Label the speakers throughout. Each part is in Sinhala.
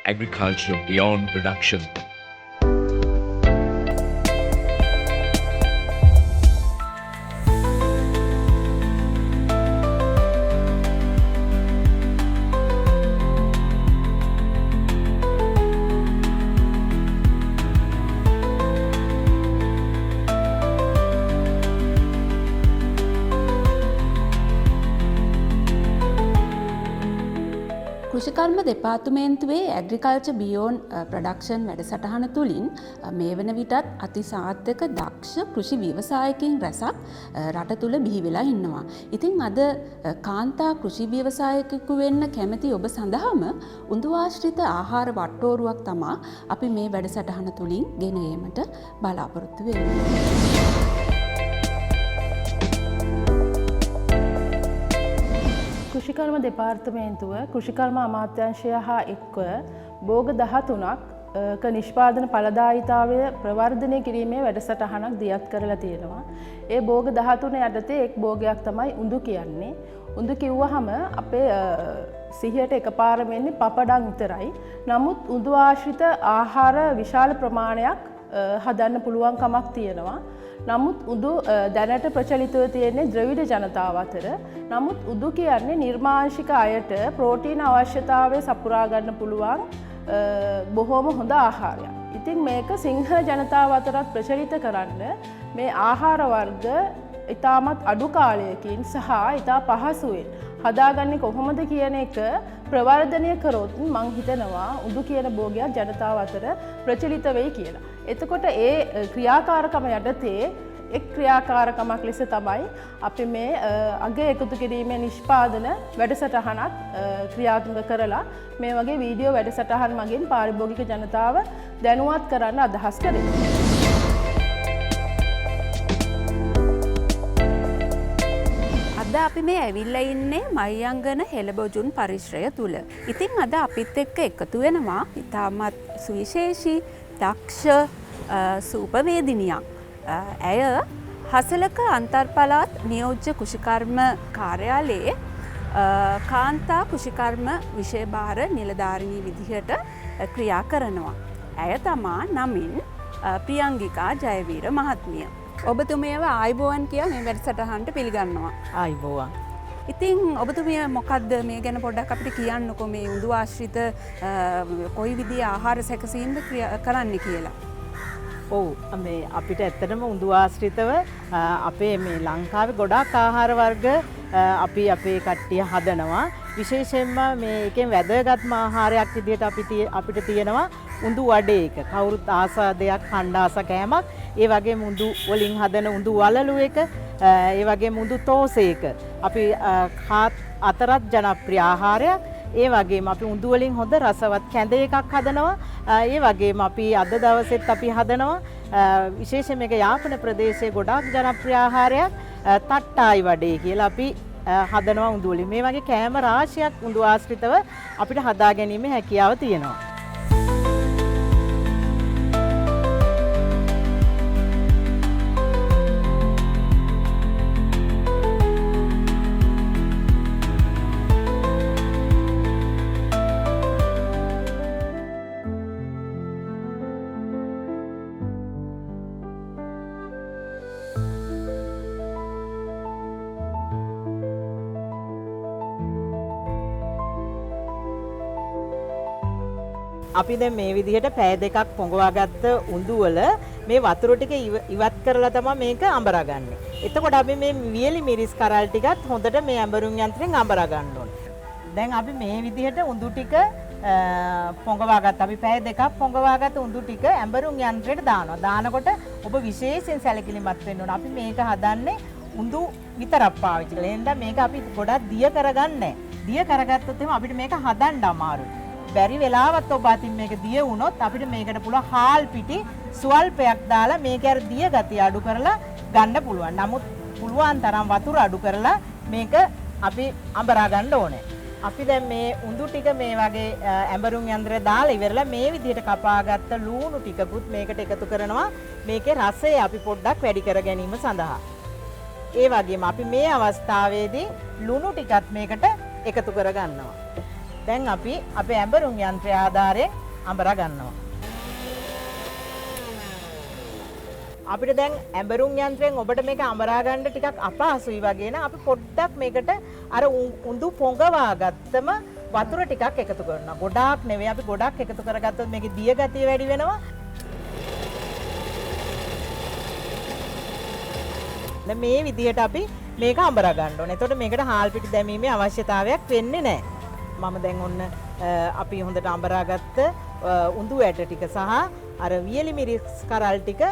Speaker 1: agriculture beyond production.
Speaker 2: කෘෂිකර්ම දෙපාර්තමේන්තුවේ ඇග්‍රිකල්චර් බියෝන්ඩ් ප්‍රොඩක්ෂන් වැඩසටහන තුළින් මේ වන විටත් අති සාර්ථක දක්ෂ කෘෂි ව්‍යවසායකින් රැසක් රට තුළ බිහි වෙලා ඉන්නවා. ඉතින් අද කාන්තා කෘෂි ව්‍යවසායකයෙකු වෙන්න කැමති ඔබ සඳහාම උඳුආශ්‍රිත ආහාර වට්ටෝරුවක් තමා අපි මේ වැඩසටහන තුළින් ගෙන ඒමට බලාපොරොත්තු වෙන්නේ.
Speaker 3: කෘෂිකර්ම දෙපාර්තමේන්තුව කෘෂිකර්ම අමාත්‍යාංශය හා එක්ව භෝග 13ක නිෂ්පාදන ඵලදායීතාවය ප්‍රවර්ධනය කිරීමේ වැඩසටහනක් දියත් කරලා තියෙනවා. ඒ භෝග 13 යටතේ එක් භෝගයක් තමයි උඳු කියන්නේ. උඳු කිව්වහම අපේ සිහියට එකපාරම එන්නේ පපඩම් විතරයි. නමුත් උඳු ආශ්‍රිත ආහාර විශාල ප්‍රමාණයක් හදන්න පුළුවන් කමක් තියෙනවා. නමුත් උදු දැනට ප්‍රචලිතව තියෙන්නේ ද්‍රවිඩ ජනතාව අතර. නමුත් උදු කියන්නේ නිර්මාංශික අයට ප්‍රෝටීන අවශ්‍යතාවය සපුරා ගන්න පුළුවන් බොහෝම හොඳ ආහාරයක්. ඉතින් මේක සිංහල ජනතාව අතරත් ප්‍රචලිත කරන්න මේ ආහාර වර්ග ඉතාමත් අඩු කාලයකින් සහ ඉතා පහසුවෙන් හදාගන්නේ කොහොමද කියන එක ප්‍රවර්ධනය කරොත් මං හිතනවා උදු කියන භෝගයක් ජනතාව අතර ප්‍රචලිත වෙයි කියලා. එතකොට ඒ ක්‍රියාකාරකම යටතේ එක් ක්‍රියාකාරකමක් ලෙස තමයි අපි මේ අග එකතු කිරීමේ නිෂ්පාදන වැඩසටහනක් ක්‍රියාත්මක කරලා මේ වගේ වීඩියෝ වැඩසටහන් මගින් පාරිභෝගික ජනතාව දැනුවත් කරන්න අදහස් කරේ.
Speaker 2: අද අපි මේ ඇවිල්ලා ඉන්නේ මහියංගන හෙළබොජුන් පරිශ්‍රය තුල. ඉතින් අද අපිත් එක්ක එකතු වෙනවා ඉතාමත් සුවිශේෂී දක්ෂ සූපවේදිනියක්. ඇය හසලක අන්තර්පළාත් නියෝජ්‍ය කෘෂිකර්ම කාර්යාලයේ කාන්තා කෘෂිකර්ම විෂයභාර නිලධාරිණී විදිහට ක්‍රියා කරනවා. ඇය තමා නමින් ප්‍රියංගිකා ජයවීර මහත්මිය. ඔබතුමියව ආයුබෝවන් කියා මේ වැඩසටහනට පිළිගන්නවා.
Speaker 3: ආයුබෝවන්.
Speaker 2: ඉතින් ඔබතුමිය මොකක්ද මේ ගැන පොඩ්ඩක් අපිට කියන්නකෝ මේ උඳු ආශ්‍රිත කොයි විදිහේ ආහාර සැකසීම්ද කරන්න කියලා.
Speaker 4: ඔව් මේ අපිට ඇත්තටම උඳු ආශ්‍රිතව අපේ මේ ලංකාවේ ගොඩාක් ආහාර වර්ග අපි අපේ කට්ටිය හදනවා. විශේෂයෙන්ම මේ එකෙන් වැදගත්ම ආහාරයක් විදිහට අපිට තියෙනවා උඳු වඩේ එක. කවුරුත් ආස දෙයක් කණ්ඩ ආස කෑමක්. ඒ වගේම උඳු වලින් හදන උඳු වලලු එක, ඒ වගේම උඳු තෝසේක. අපි අතරත් ජනප්‍රිය ආහාරයක්. ඒ වගේම අපි උඳු වලින් හොඳ රසවත් කැඳ එකක් හදනවා. ඒ වගේම අපි අද දවසෙත් අපි හදනවා විශේෂයෙන් මේක යාපන ප්‍රදේශයේ ගොඩාක් ජනප්‍රිය ආහාරයක් තට්ටායි වඩේ කියලා අපි හදනවා උඳු වලින්. මේ වගේ කෑම රාශියක් උඳු ආශ්‍රිතව අපිට හදා ගැනීමේ හැකියාව තියෙනවා. අපි දැන් මේ විදිහට පැය දෙකක් පොඟවාගත්ත උඳු වල මේ වතුර ටික ඉවත් කරලා තමයි මේක අඹරගන්නේ. එතකොට අපි මේ වියලි මිරිස් කරල් ටිකත් හොඳට මේ අඹරුම් යන්ත්‍රයෙන් අඹරා ගන්න ඕනේ. දැන් අපි මේ විදිහට උඳු ටික පොඟවාගත්ත අපි පැය දෙකක් පොඟවාගත්ත උඳු ටික අඹරුම් යන්ත්‍රයට දානවා. දානකොට ඔබ විශේෂයෙන් සැලකිලිමත් වෙන්න ඕනේ. අපි මේක හදන්නේ උඳු විතරක් පාවිච්චි කරලා. එහෙනම් මේක අපි ගොඩක් දිය කරගන්නේ නැහැ. දිය කරගත්තොත් එහෙනම් අපිට මේක හදන්න අමාරුයි. බැරි වෙලාවත් ඔබ අතින් මේක දිය වුණොත් අපිට මේකට පුළුවන් හාල් පිටි ස්වල්පයක් දාලා මේක අර දිය ගතිය අඩු කරලා ගන්න පුළුවන්. නමුත් පුළුවන් තරම් වතුර අඩු කරලා මේක අපි අඹරා ගන්න ඕනේ. අපි දැන් මේ උඳු ටික මේ වගේ ඇඹරුම් යන්ත්‍රය දාලා ඉවරලා මේ විදිහට කපාගත්ත ලූණු ටිකකුත් මේකට එකතු කරනවා. මේකේ රසය අපි පොඩ්ඩක් වැඩි කර ගැනීම සඳහා. ඒ වගේම අපි මේ අවස්ථාවේදී ලුණු ටිකත් මේකට එකතු කර ගන්නවා. දැන් අපි අපේ ඇඹරුම් යන්ත්‍රය ආධාරයෙන් අඹරා ගන්නවා. අපිට දැන් ඇඹරුම් යන්ත්‍රයෙන් ඔබට මේක අඹරා ගන්න ටිකක් අපහසුයි වගේ නම් අපි පොඩ්ඩක් මේකට අර උඳු පොඟවා ගත්තම වතුර ටිකක් එකතු කරනවා. ගොඩාක් නෙවෙයි අපි ගොඩක් එකතු කරගත්තොත් මේකේ දිය ගතිය වැඩි වෙනවා. දැන් මේ විදිහට අපි මේක අඹරා ගන්න ඕනේ. එතකොට මේකට හාල් පිටි දැමීමේ අවශ්‍යතාවයක් වෙන්නේ නැහැ. මම දැන් ඔන්න අපි හොඳට අඹරාගත්ත උඳු ඇට ටික සහ අර වියලි මිරිස් කරල් ටික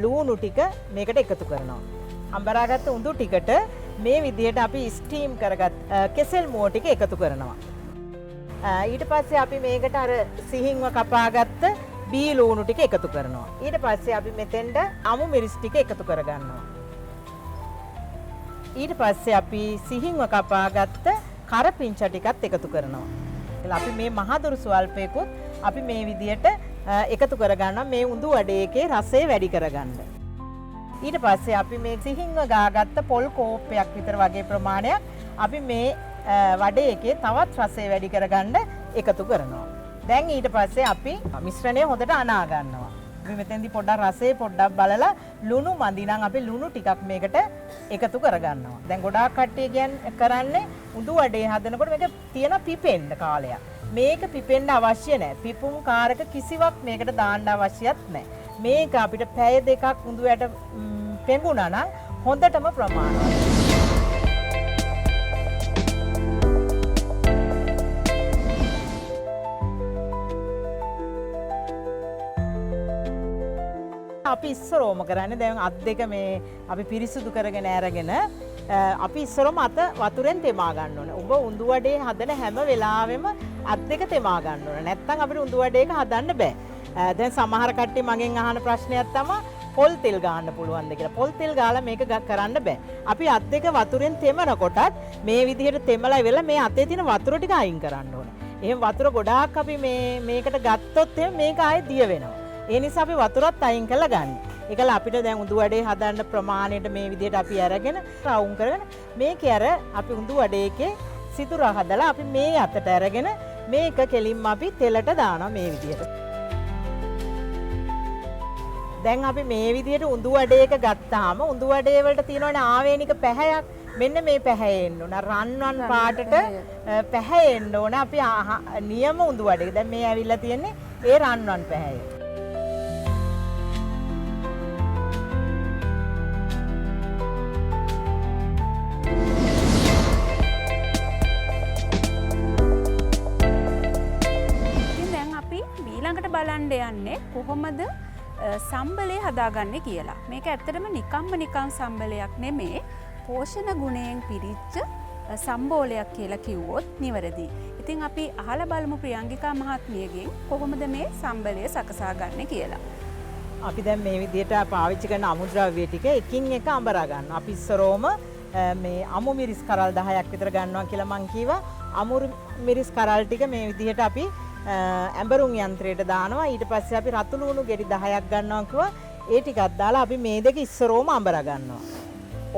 Speaker 4: ලූණු ටික මේකට එකතු කරනවා. අඹරාගත්ත උඳු ටිකට මේ විදිහට අපි ස්ටීම් කරගත් කෙසෙල් මුව ටික එකතු කරනවා. ඊට පස්සේ අපි මේකට අර සිහින්ව කපාගත්ත බී ලූණු ටික එකතු කරනවා. ඊට පස්සේ අපි මෙතෙන්ට අමු මිරිස් ටික එකතු කරගන්නවා. ඊට පස්සේ අපි සිහින්ව කපාගත්ත කරපිංච ටිකත් එකතු කරනවා. අපි මේ මහදුරු ස්වල්පයකුත් අපි මේ විදියට එකතු කරගන්නවා මේ උඳු වඩේකේ රසය වැඩි කරගන්න. ඊට පස්සේ අපි මේ සිහින්ව ගාගත්ත පොල් කෝප්පයක් විතර වගේ ප්‍රමාණයක් අපි මේ වඩේකේ තවත් රසය වැඩි කරගන්න එකතු කරනවා. දැන් ඊට පස්සේ අපි මිශ්‍රණය හොඳට අනා ගන්නවා. අපි මෙතෙන්දී පොඩ්ඩක් රසය පොඩ්ඩක් බලලා ලුණු මදි නම් අපි ලුණු ටිකක් මේකට එකතු කරගන්නවා. දැන් ගොඩාක් කට්ටිය කරන්නේ උඳු වඩේ හදනකොට මේක තියෙන පිපෙන්න කාලයක්. මේක පිපෙන්න අවශ්‍ය නැහැ. පිපුම් කාරක කිසිවක් මේකට දාන්න අවශ්‍යත් නැහැ. මේක අපිට පැය දෙකක් උඳු ඇට පෙඟුණා නම් හොඳටම ප්‍රමාණවත්. අපි ඉස්සරෝම කරන්නේ දැන් අත් දෙක මේ අපි පිරිසිදු කරගෙන අරගෙන අපි ඉස්සරෝම අත වතුරෙන් තෙමා ගන්න ඕනේ. ඔබ උඳු වඩේ හදන හැම වෙලාවෙම අත් දෙක තෙමා ගන්න ඕනේ. නැත්නම් අපිට උඳු වඩේක හදන්න බෑ. දැන් සමහර කට්ටිය මගෙන් අහන ප්‍රශ්නයක් තමයි පොල් තෙල් ගන්න පුළුවන්ද කියලා. පොල් තෙල් ගාලා මේක කරන්න බෑ. අපි අත් දෙක වතුරෙන් තෙමනකොටත් මේ විදිහට තෙමලා ඉවරලා මේ අතේ තියෙන වතුර ටික අයින් කරන්න ඕනේ. එහෙනම් වතුර ගොඩාක් අපි මේකට ගත්තොත් මේක ආයේ දිය වෙනවා. ඒ නිසා අපි වතුරත් අයින් කරලා ගන්න. ඒකල අපිට දැන් උඳු වඩේ හදන්න ප්‍රමාණයට මේ විදිහට අපි අරගෙන රවුම් කරගෙන මේකේ අර අපි උඳු වඩේකේ සිදුර හදලා අපි මේ අතට අරගෙන මේක කෙලින්ම අපි තෙලට දානවා මේ විදිහට. දැන් අපි මේ විදිහට උඳු වඩේක ගත්තාම උඳු වඩේ වලට තියෙනවනේ ආවේනික පැහැයක්. මෙන්න මේ පැහැ එන්න ඕන. රන්වන් පාටට පැහැ එන්න ඕන. අපි නියම උඳු වඩේක. දැන් මේ ඇවිල්ලා තියෙන්නේ ඒ රන්වන් පැහැය.
Speaker 2: බලන්න යන්නේ කොහොමද සම්බලය හදාගන්නේ කියලා. මේක ඇත්තටම නිකම් සම්බලයක් නෙමේ. පෝෂණ ගුණයෙන් පිරිච්ච සම්බෝලයක් කියලා කිව්වොත් නිවැරදි. ඉතින් අපි අහලා බලමු ප්‍රියංගිකා මහත්මියගෙන් කොහොමද මේ සම්බලය සකසා ගන්න කියලා.
Speaker 4: අපි දැන් මේ විදිහට පාවිච්චි කරන අමුද්‍රව්‍ය ටික එකින් එක අඹරා ගන්නවා. අපි ඉස්සරෝම මේ අමු මිරිස් කරල් 10ක් විතර ගන්නවා කියලා මං කීවා. අමු මිරිස් කරල් ටික මේ විදිහට අපි ඇඹරුම් යන්ත්‍රයට දානවා. ඊට පස්සේ අපි රතු ලුණු ගෙඩි 10ක් ගන්නවා කිව්වා. ඒ ටිකක් දාලා අපි මේ දෙක ඉස්සරෝම අඹරා ගන්නවා.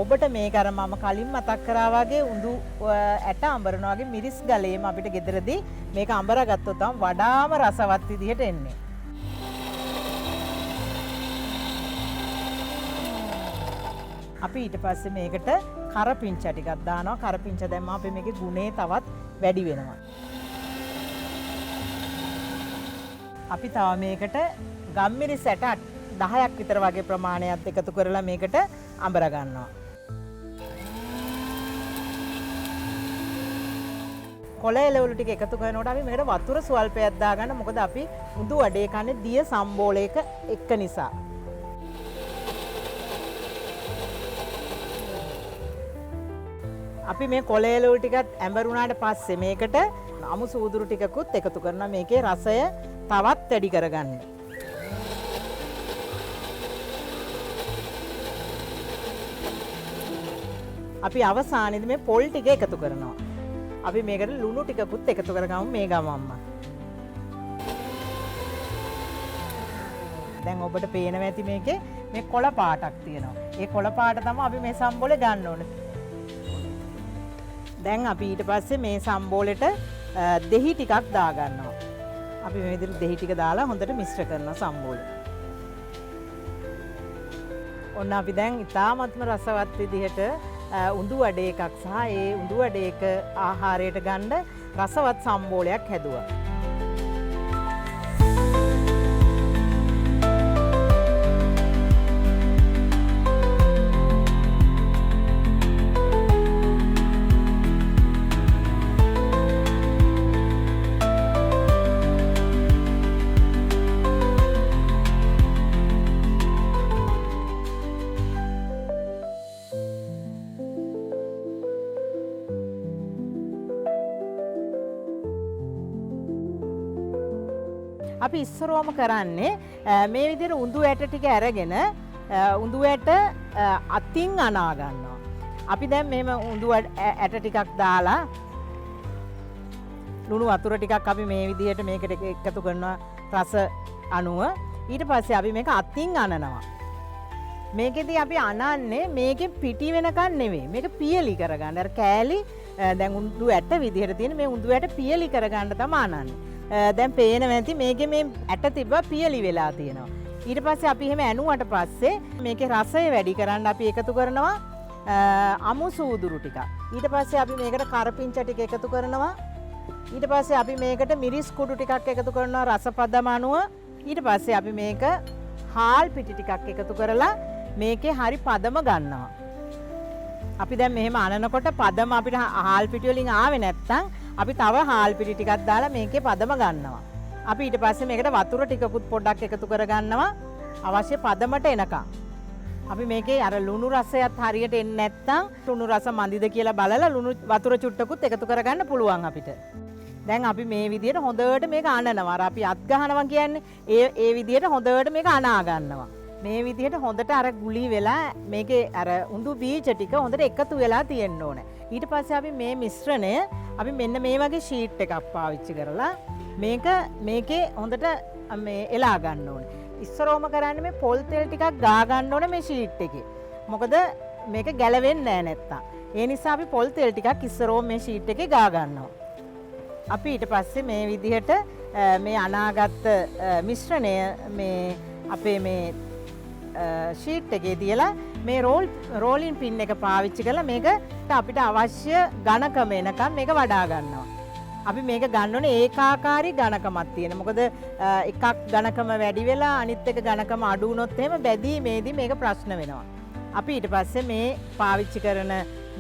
Speaker 4: ඔබට මේක අර මම කලින් මතක් කරා වගේ උඳු ඇට අඹරනවා වගේ මිරිස් ගලේම අපිට ගෙදරදී මේක අඹරා ගත්තොත් තමයි වඩාම රසවත් විදිහට එන්නේ. අපි ඊට පස්සේ මේකට කරපිංච ටිකක් දානවා. කරපිංච දැම්මම අපි මේකේ ගුණේ තවත් වැඩි වෙනවා. අපි තව මේකට ගම්මිරිස් ඇට 10ක් විතර වගේ ප්‍රමාණයක් එකතු කරලා මේකට අඹරා ගන්නවා. කොළ එළවලු ටික එකතු කරනකොට අපි මේකට වතුර ස්වල්පයක් දාගන්න. මොකද අපි උඳු වඩේ කන්නේ දිය සම්බෝලයක එක්ක නිසා. අපි මේ කොළ එළවලු ටිකත් ඇඹරුණාට පස්සේ මේකට අමු සූදුරු ටිකකුත් එකතු කරනවා. මේකේ රසය තවත් වැඩි කරගන්න. අපි අවසානයේදී මේ පොල් ටික එකතු කරනවා. අපි මේකට ලුණු ටිකකුත් එකතු කරගමු මේ ගමම්ම. දැන් ඔබට පේනවා ඇති මේකේ මේ කොළ පාටක් තියෙනවා. ඒ කොළ පාට තමයි අපි මේ සම්බෝලේ ගන්න ඕනේ. දැන් අපි ඊට පස්සේ මේ සම්බෝලෙට දෙහි ටිකක් දාගන්නවා. අපි මේ විදිහට දෙහි ටික දාලා හොඳට මිශ්‍ර කරනවා සම්බෝල. ඔන්න අපි දැන් ඉතාමත්ම රසවත් විදිහට උඳු වඩ එකක් සහ ඒ උඳු වඩ එක ආහාරයට ගන්න රසවත් සම්බෝලයක් හැදුවා. අපි ඉස්සරෝම කරන්නේ මේ විදිහට උඳු ඇට ටික අරගෙන උඳු ඇට අතින් අනා ගන්නවා. අපි දැන් මෙහෙම උඳු ඇට ටිකක් දාලා ලුණු වතුර ටිකක් අපි මේ විදිහට මේකට එකතු කරනවා රස අණුව. ඊට පස්සේ අපි මේක අතින් අනනවා. මේකෙදී අපි අනන්නේ මේකෙන් පිටි වෙනකන් නෙවෙයි. මේක පියලි කරගන්න. අර කෑලි දැන් උඳු ඇට විදිහට තියෙන මේ උඳු ඇට පියලි කරගන්න තමයි අනන්නේ. දැන් පේනවා ඇති මේකේ මේ ඇට තිබ්බා පියලි වෙලා තියෙනවා. ඊට පස්සේ අපි එහෙම ඇනුවට පස්සේ මේකේ රසය වැඩි කරන්න අපි එකතු කරනවා අමු සූදුරු ටිකක්. ඊට පස්සේ අපි මේකට කරපිංච ටික එකතු කරනවා. ඊට පස්සේ අපි මේකට මිරිස් කුඩු ටිකක් එකතු කරනවා රසපදම අනුව. ඊට පස්සේ අපි මේක හාල් පිටි ටිකක් එකතු කරලා මේකේ හරි පදම ගන්නවා. අපි දැන් මෙහෙම අනනකොට පදම අපිට හාල් පිටි වලින් ආවේ නැත්තම් අපි තව හාල් පිටි ටිකක් දාලා මේකේ පදම ගන්නවා. අපි ඊට පස්සේ මේකට වතුර ටිකකුත් පොඩ්ඩක් එකතු කරගන්නවා අවශ්‍ය පදමට එනකම්. අපි මේකේ අර ලුණු රසයත් හරියට එන්නේ නැත්තම් ලුණු රස මදිද කියලා බලලා ලුණු වතුර චුට්ටකුත් එකතු කරගන්න පුළුවන් අපිට. දැන් අපි මේ විදිහට හොඳට මේක අනනවා. අර අපි අත් ගහනවා කියන්නේ ඒ විදිහට හොඳට මේක අනා ගන්නවා. මේ විදිහට හොඳට අර ගුලි වෙලා මේකේ අර උඳු බීජ ටික හොඳට එකතු වෙලා තියෙන්න ඕනේ. ඊට පස්සේ අපි මේ මිශ්‍රණය අපි මෙන්න මේ වගේ ෂීට් එකක් පාවිච්චි කරලා මේකේ හොඳට මේ එලා ගන්න ඕනේ. ඉස්සරෝම කරන්නේ මේ පොල් තෙල් ටිකක් ගා ගන්න ඕනේ මේ ෂීට් එකේ. මොකද මේක ගැලවෙන්නේ නැහැ නැත්තම්. ඒ නිසා අපි පොල් තෙල් ටිකක් ඉස්සරෝම මේ ෂීට් එකේ ගා ගන්නවා. අපි ඊට පස්සේ මේ විදිහට මේ අනාගත් මිශ්‍රණය මේ අපේ මේ ෂීට් එකේ තියලා මේ රෝලින් පින් එක පාවිච්චි කරලා මේකට අපිට අවශ්‍ය ඝනකම එනකම් මේක වඩා ගන්නවා. අපි මේක ගන්න ඕනේ ඒකාකාරී ඝනකමක් තියෙන. මොකද එකක් ඝනකම වැඩි වෙලා අනිත් එක ඝනකම අඩු වුණොත් එහෙම බැදීමේදී මේක ප්‍රශ්න වෙනවා. අපි ඊට පස්සේ මේ පාවිච්චි කරන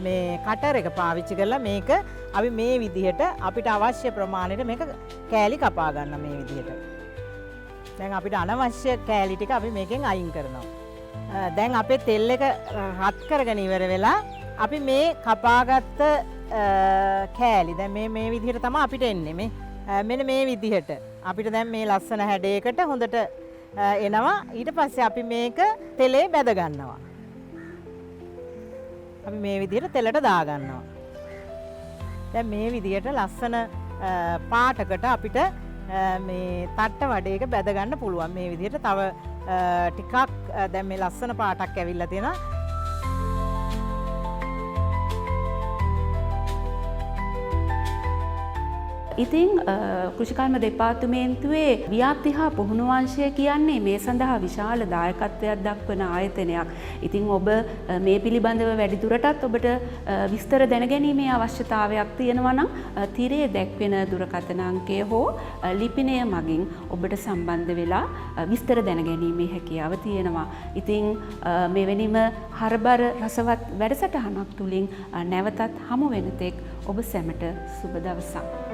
Speaker 4: මේ කටර් එක පාවිච්චි කරලා මේක අපි මේ විදිහට අපිට අවශ්‍ය ප්‍රමාණයට මේක කෑලි කපා ගන්න මේ විදිහට. දැන් අපිට අනවශ්‍ය කෑලි ටික අපි මේකෙන් අයින් කරනවා. දැන් අපේ තෙල් එක රත් කරගෙන ඉවර වෙලා අපි මේ කපාගත්ත කෑලි දැන් මේ විදිහට තමයි අපිට එන්නේ මේ මෙන්න මේ විදිහට අපිට දැන් මේ ලස්සන හැඩයකට හොඳට එනවා. ඊට පස්සේ අපි මේක තෙලේ බැද ගන්නවා. අපි මේ විදිහට තෙලට දා ගන්නවා. දැන් මේ විදිහට ලස්සන පාටකට අපිට මේ තට්ට වඩේක බැද ගන්න පුළුවන්. මේ විදිහට තව ටිකක් දැන් මේ ලස්සන පාටක් ඇවිල්ලා තියෙනවා.
Speaker 2: ඉතින් කෘෂිකර්ම දෙපාර්තමේන්තුවේ ව්‍යාප්ති හා පුහුණු වංශය කියන්නේ මේ සඳහා විශාල දායකත්වයක් දක්වන ආයතනයක්. ඉතින් ඔබ මේ පිළිබඳව වැඩිදුරටත් ඔබට විස්තර දැනගැනීමේ අවශ්‍යතාවයක් තියෙනවා නම් තිරේ දැක්වෙන දුරකථන අංකය හෝ ලිපිනය මගින් ඔබට සම්බන්ධ වෙලා විස්තර දැනගැනීමේ හැකියාව තියෙනවා. ඉතින් මෙවැනිම හරබර රසවත් වැඩසටහනක් තුලින් නැවතත් හමු වෙන තෙක් ඔබ සැමට සුබ දවසක්.